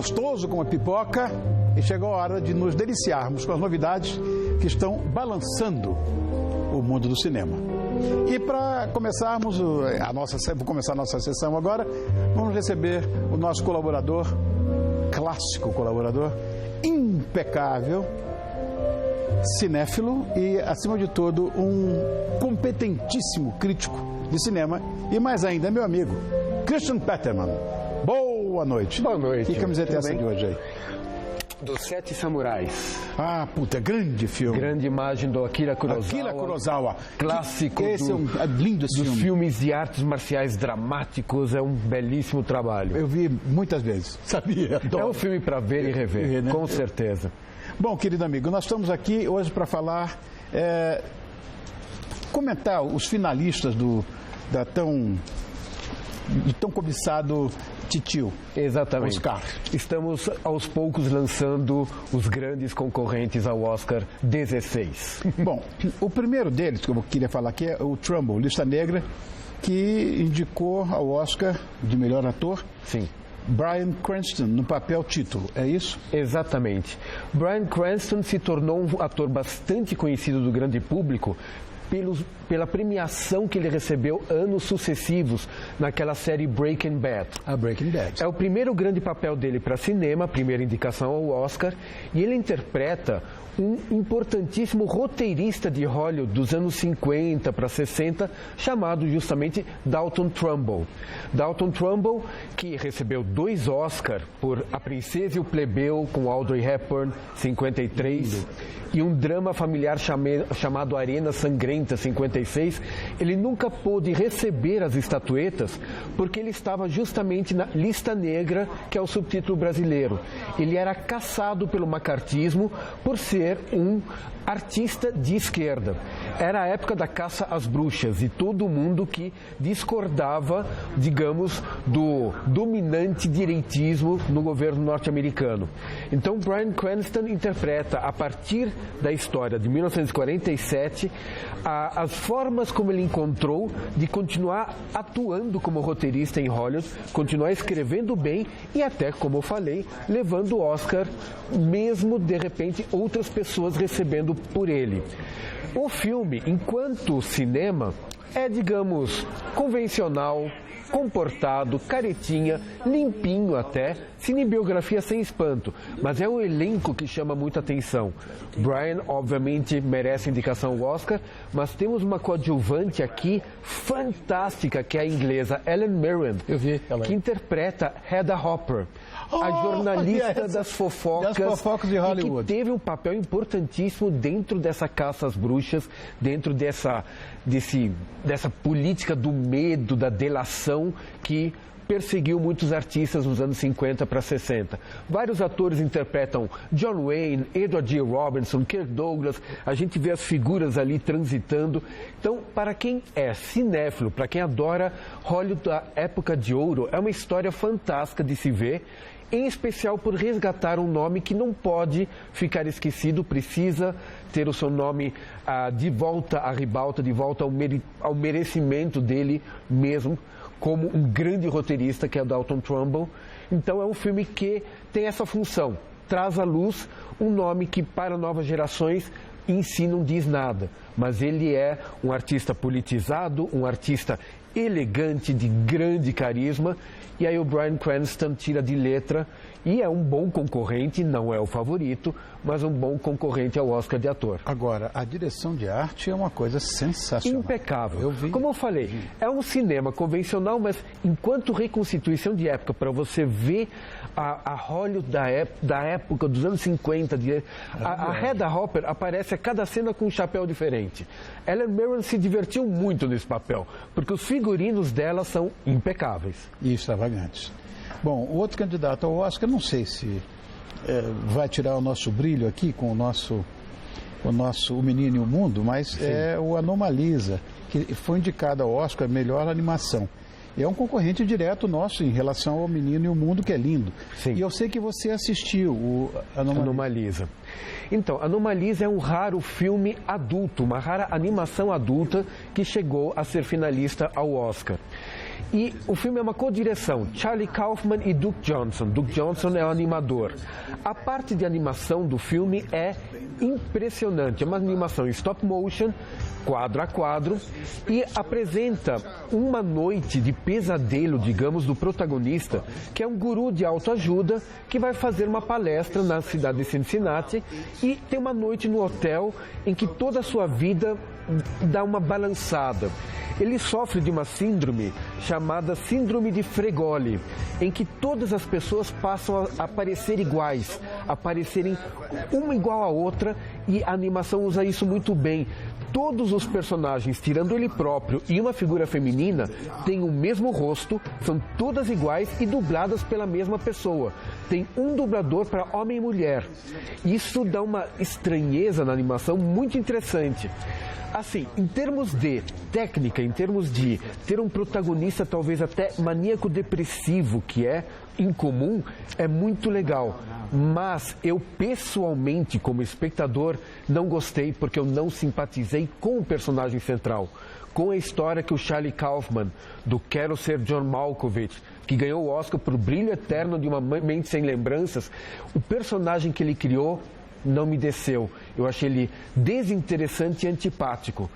gostoso como a pipoca e chegou a hora de nos deliciarmos com as novidades que estão balançando o mundo do cinema. E para começarmos vou começar a nossa sessão agora, vamos receber o nosso colaborador, clássico colaborador, impecável, cinéfilo e, acima de tudo, um competentíssimo crítico de cinema e, mais ainda, meu amigo, Christian Peterman. Boa noite. Boa noite. Que camiseta é essa de hoje aí? Dos Sete Samurais. Ah, puta, grande filme. Grande imagem do Akira Kurosawa. Akira Kurosawa. Clássico esse é lindo esse dos filme. Filmes de artes marciais dramáticos. É um belíssimo trabalho. Eu vi muitas vezes, sabia? É um filme para ver e rever, né? Com certeza. Bom, querido amigo, nós estamos aqui hoje para falar, comentar os finalistas do tão cobiçado Titio. Exatamente. Oscar. Estamos aos poucos lançando os grandes concorrentes ao Oscar 16. Bom, o primeiro deles que eu queria falar aqui é o Trumbo, Lista Negra, que indicou ao Oscar de melhor ator. Sim. Bryan Cranston no papel título, é isso? Exatamente. Bryan Cranston se tornou um ator bastante conhecido do grande público pela premiação que ele recebeu anos sucessivos naquela série Breaking Bad. A Breaking Bad. É o primeiro grande papel dele para cinema, a primeira indicação ao Oscar, e ele interpreta um importantíssimo roteirista de Hollywood dos anos 50 para 60, chamado justamente Dalton Trumbo. Dalton Trumbo, que recebeu 2 Oscars por A Princesa e o Plebeu, com Audrey Hepburn, 53, e um drama familiar chamado Arena Sangrenta, 56, ele nunca pôde receber as estatuetas porque ele estava justamente na Lista Negra, que é o subtítulo brasileiro. Ele era caçado pelo macartismo por ser um artista de esquerda. Era a época da caça às bruxas e todo mundo que discordava, digamos, do dominante direitismo no governo norte-americano. Então, Bryan Cranston interpreta, a partir da história de 1947, as formas como ele encontrou de continuar atuando como roteirista em Hollywood, continuar escrevendo bem e até, como eu falei, levando o Oscar, mesmo, de repente, outras pessoas recebendo por ele. O filme, enquanto cinema, é, digamos, convencional, comportado, caretinha, limpinho até, cinebiografia sem espanto, mas é o elenco que chama muita atenção. Bryan, obviamente, merece indicação ao Oscar, mas temos uma coadjuvante aqui fantástica, que é a inglesa Helen Mirren, que interpreta Hedda Hopper, a jornalista das fofocas de Hollywood, e que teve um papel importantíssimo dentro dessa caça às bruxas, dentro dessa política do medo, da delação que perseguiu muitos artistas nos anos 50 para 60. Vários atores interpretam John Wayne, Edward G. Robinson, Kirk Douglas, a gente vê as figuras ali transitando. Então, para quem é cinéfilo, para quem adora Hollywood da época de ouro, é uma história fantástica de se ver, em especial por resgatar um nome que não pode ficar esquecido, precisa ter o seu nome de volta à ribalta, de volta ao merecimento dele mesmo, como um grande roteirista, que é o Dalton Trumbo. Então é um filme que tem essa função, traz à luz um nome que para novas gerações em si não diz nada, mas ele é um artista politizado, um artista elegante, de grande carisma, e aí o Bryan Cranston tira de letra e é um bom concorrente, não é o favorito, mas um bom concorrente ao Oscar de ator. Agora, a direção de arte é uma coisa sensacional. Impecável. Como eu falei, é um cinema convencional, mas enquanto reconstituição de época, para você ver a Hollywood da época dos anos 50, a Hedda Hopper aparece a cada cena com um chapéu diferente. Helen Mirren se divertiu muito nesse papel, porque os figurinos dela são impecáveis. E extravagantes. Bom, o outro candidato ao Oscar, não sei se vai tirar o nosso brilho aqui com o nosso O Menino e o Mundo, mas é o Anomalisa, que foi indicado ao Oscar melhor animação. É um concorrente direto nosso em relação ao Menino e o Mundo, que é lindo. Sim. E eu sei que você assistiu o Anomalisa. Então, Anomalisa é um raro filme adulto, uma rara animação adulta que chegou a ser finalista ao Oscar. E o filme é uma co-direção, Charlie Kaufman e Duke Johnson. Duke Johnson é o animador. A parte de animação do filme é impressionante. É uma animação em stop motion, quadro a quadro, e apresenta uma noite de pesadelo, digamos, do protagonista, que é um guru de autoajuda que vai fazer uma palestra na cidade de Cincinnati e tem uma noite no hotel em que toda a sua vida dá uma balançada. Ele sofre de uma síndrome chamada síndrome de Fregoli, em que todas as pessoas passam a parecer iguais, a parecerem uma igual à outra, e a animação usa isso muito bem. Todos os personagens, tirando ele próprio e uma figura feminina, têm o mesmo rosto, são todas iguais e dubladas pela mesma pessoa. Tem um dublador para homem e mulher. Isso dá uma estranheza na animação muito interessante. Assim, em termos de técnica, em termos de ter um protagonista talvez até maníaco-depressivo, que é incomum, é muito legal. Mas eu pessoalmente, como espectador, não gostei porque eu não simpatizei com o personagem central. Com a história que o Charlie Kaufman, do Quero Ser John Malkovich, que ganhou o Oscar por Brilho Eterno de uma Mente Sem Lembranças, o personagem que ele criou não me desceu. Eu achei ele desinteressante e antipático.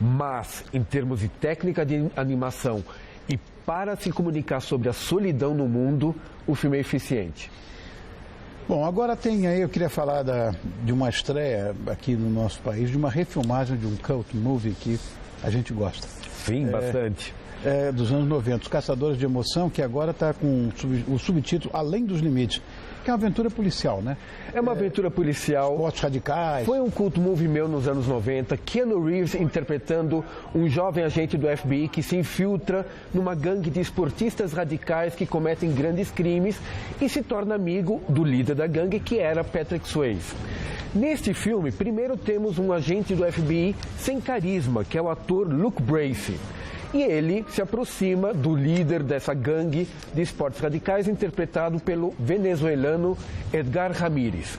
Mas, em termos de técnica de animação e para se comunicar sobre a solidão no mundo, o filme é eficiente. Bom, agora tem aí, eu queria falar de uma estreia aqui no nosso país, de uma refilmagem de um cult movie que a gente gosta. Sim, bastante. Dos anos 90, Os Caçadores de Emoção, que agora está com o subtítulo Além dos Limites, que é uma aventura policial, né? É uma aventura policial. Esportes radicais. Foi um cult movie meu nos anos 90. Keanu Reeves interpretando um jovem agente do FBI que se infiltra numa gangue de esportistas radicais que cometem grandes crimes e se torna amigo do líder da gangue, que era Patrick Swayze. Neste filme, primeiro temos um agente do FBI sem carisma, que é o ator Luke Bracey. E ele se aproxima do líder dessa gangue de esportes radicais, interpretado pelo venezuelano Edgar Ramírez.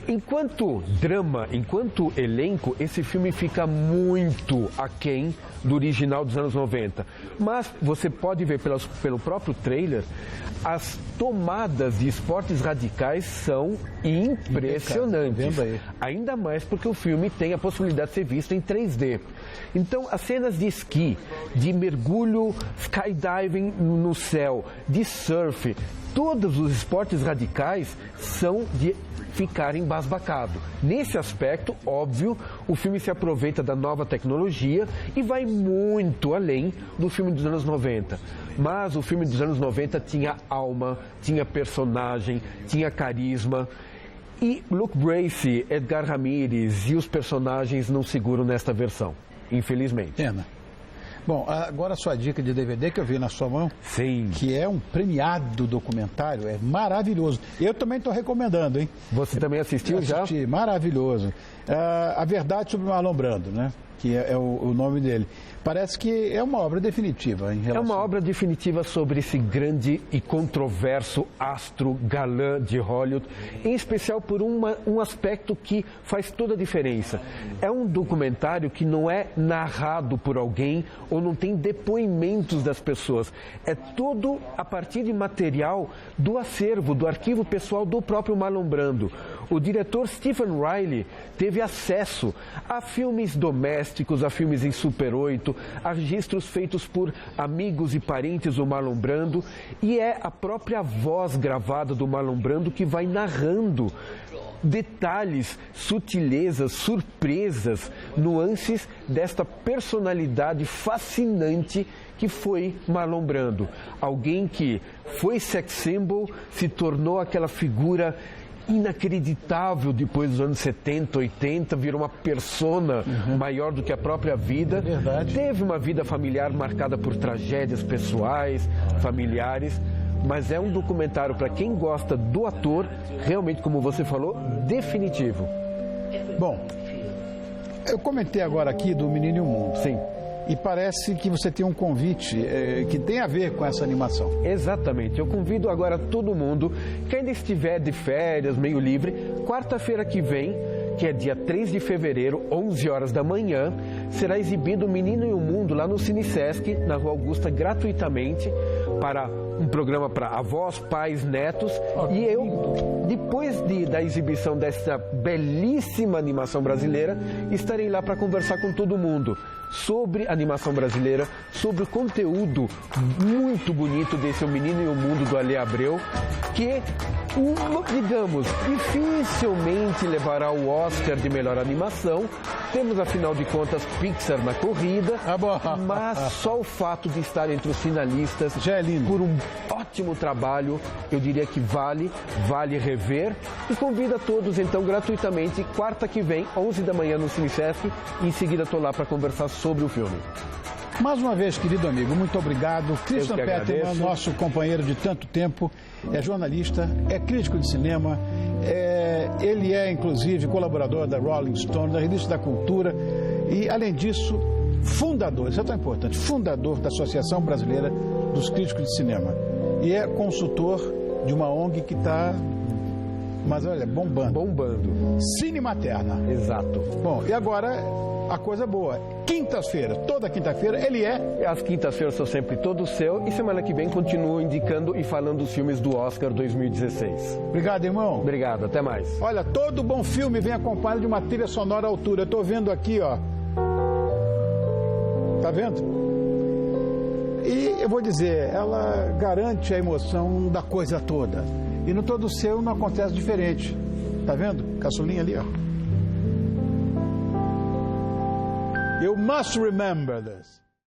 Enquanto drama, enquanto elenco, esse filme fica muito aquém do original dos anos 90. Mas você pode ver pelo próprio trailer, as tomadas de esportes radicais são impressionantes. Ainda mais porque o filme tem a possibilidade de ser visto em 3D. Então, as cenas de esqui, de mergulho, skydiving no céu, de surf, todos os esportes radicais são de ficar embasbacado. Nesse aspecto, óbvio, o filme se aproveita da nova tecnologia e vai muito além do filme dos anos 90. Mas o filme dos anos 90 tinha alma, tinha personagem, tinha carisma. E Luke Bracey, Edgar Ramírez e os personagens não seguram nesta versão, infelizmente. Pena. Bom, agora a sua dica de DVD que eu vi na sua mão. Sim. Que é um premiado documentário, é maravilhoso. Eu também estou recomendando, hein? Você também assistiu já? Assisti, maravilhoso. A Verdade sobre Marlon Brando, né? Que é o nome dele. Parece que é uma obra definitiva em relação... É uma obra definitiva sobre esse grande e controverso astro galã de Hollywood, em especial por um aspecto que faz toda a diferença. É um documentário que não é narrado por alguém ou não tem depoimentos das pessoas. É tudo a partir de material do acervo, do arquivo pessoal do próprio Marlon Brando. O diretor Stephen Riley teve acesso a filmes domésticos, a filmes em Super 8, a registros feitos por amigos e parentes do Marlon Brando, e é a própria voz gravada do Marlon Brando que vai narrando detalhes, sutilezas, surpresas, nuances desta personalidade fascinante que foi Marlon Brando. Alguém que foi sex symbol, se tornou aquela figura inacreditável depois dos anos 70, 80, virou uma persona maior do que a própria vida. Teve uma vida familiar marcada por tragédias pessoais, familiares, mas é um documentário para quem gosta do ator, realmente, como você falou, definitivo. Bom, eu comentei agora aqui do Menino e o Mundo. Sim. E parece que você tem um convite que tem a ver com essa animação. Exatamente. Eu convido agora todo mundo que ainda estiver de férias, meio livre, quarta-feira que vem, que é dia 3 de fevereiro, 11 horas da manhã, será exibido O Menino e o Mundo lá no Cinesesc, na Rua Augusta, gratuitamente, para um programa para avós, pais, netos. E eu, depois da exibição dessa belíssima animação brasileira, estarei lá para conversar com todo mundo sobre animação brasileira, sobre o conteúdo muito bonito desse O Menino e o Mundo do Ale Abreu, que, digamos, dificilmente levará o Oscar de melhor animação. Temos, afinal de contas, Pixar na corrida, mas só o fato de estar entre os finalistas já é lindo. Por um ótimo trabalho, eu diria que vale rever. E convido a todos, então, gratuitamente, quarta que vem, 11 da manhã no Cinesesc, e em seguida estou lá para conversar sobre o filme. Mais uma vez, querido amigo, muito obrigado. Christian Petermann, nosso companheiro de tanto tempo, é jornalista, é crítico de cinema, ele é, inclusive, colaborador da Rolling Stone, da Revista da Cultura e, além disso, fundador, isso é tão importante, fundador da Associação Brasileira dos Críticos de Cinema. E é consultor de uma ONG que está, mas olha, bombando. Cine Materna. Exato. Bom, e agora a coisa boa. Quintas-feiras, toda quinta-feira, ele é... As quintas-feiras são sempre todo seu, e semana que vem continuo indicando e falando dos filmes do Oscar 2016. Obrigado, irmão. Obrigado, até mais. Olha, todo bom filme vem acompanhado de uma trilha sonora à altura. Eu estou vendo aqui, ó. Tá vendo? E eu vou dizer, ela garante a emoção da coisa toda. E no todo seu não acontece diferente. Tá vendo? Caçulinha ali, ó. You must remember this.